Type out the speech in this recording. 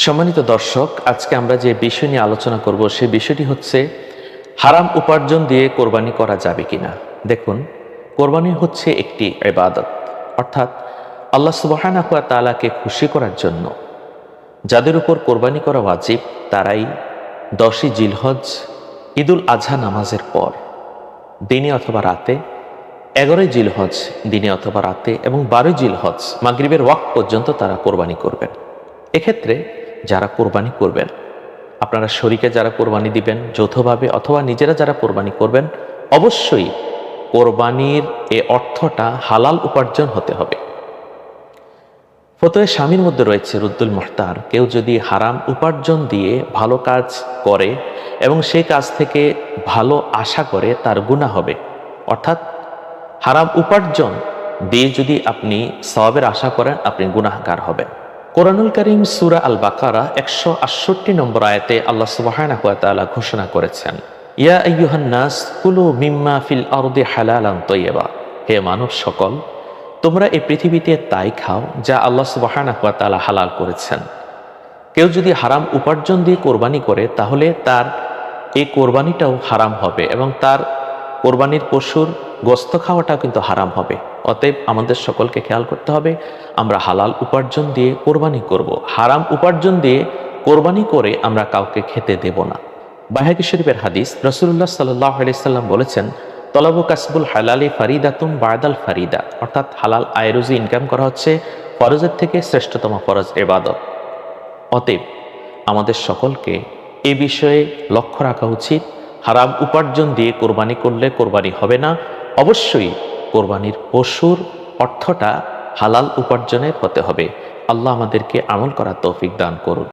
সম্মানিত দর্শক, আজকে আমরা যে বিষয় নিয়ে আলোচনা করব সেই বিষয়টি হচ্ছে হারাম উপার্জন দিয়ে কোরবানি করা যাবে কিনা। দেখুন, কোরবানি হচ্ছে একটি ইবাদত, অর্থাৎ আল্লাহ সুবহানাহু ওয়া তাআলাকে খুশি করার জন্য যাদের উপর কোরবানি করা ওয়াজিব তারাই 10ই জিলহজ ঈদুল আজহা নামাজের পর দিনে অথবা রাতে, 11ই জিলহজ দিনে অথবা রাতে এবং 12ই জিলহজ মাগরিবের ওয়াক্ত পর্যন্ত তারা কোরবানি করবেন। এক্ষেত্রে যারা কোরবানি করবেন, আপনারা শরীকে যারা কোরবানি দিবেন যৌথভাবে অথবা নিজেরা যারা কোরবানি করবেন, অবশ্যই কোরবানির এ অর্থটা হালাল উপার্জন হতে হবে। ফতোয়া স্বামীর মধ্যে রয়েছে রুদ্দুল মুহতার, কেউ যদি হারাম উপার্জন দিয়ে ভালো কাজ করে এবং সেই কাজ থেকে ভালো আশা করে তার গুনাহ হবে। অর্থাৎ হারাম উপার্জন দিয়ে যদি আপনি সওয়াবের আশা করেন আপনি গুনাহগার হবেন। কোরআনুল কারীম সূরা আল বাকারা 168 নম্বর আয়াতে আল্লাহ সুবহানাহু ওয়া তাআলা ঘোষণা করেছেন, ইয়া আইয়ুহান নাস কুলু মিম্মা ফিল আরদি হালালান তাইয়্যিবা, হে মানব সকল, তোমরা এই পৃথিবীতে তাই খাও যা আল্লাহ সুবহানাহু ওয়া তাআলা হালাল করেছেন। কেউ যদি হারাম উপার্জন দিয়ে কোরবানি করে তাহলে তার এই কোরবানিটাও হারাম হবে এবং তার কোরবানির পশুর গোশত খাওয়াটাও কিন্তু হারাম হবে। অতএব আমাদের সকলকে খেয়াল করতে হবে, আমরা হালাল উপার্জন দিয়ে কোরবানি করব। হারাম উপার্জন দিয়ে কোরবানি করে আমরা কাউকে খেতে দেব না। বাইহাকী শরীফের হাদিস, রাসূলুল্লাহ সাল্লাল্লাহু আলাইহি সাল্লাম বলেছেন, তলাবু কাসবুল হালালি ফারিদাতুম বাদাল ফারিদা, অর্থাৎ হালাল আয় রুজি ইনকাম করা হচ্ছে ফরজের থেকে শ্রেষ্ঠতম ফরজ ইবাদত। অতএব আমাদের সকলকে এ বিষয়ে লক্ষ্য রাখা উচিত। হারাম উপার্জন দিয়ে কোরবানি করলে কোরবানি হবে না, অবশ্যই কোরবানির পশুর অর্থটা হালাল উপার্জনের হতে হবে। আল্লাহ আমাদেরকে আমল করার তৌফিক দান করুন।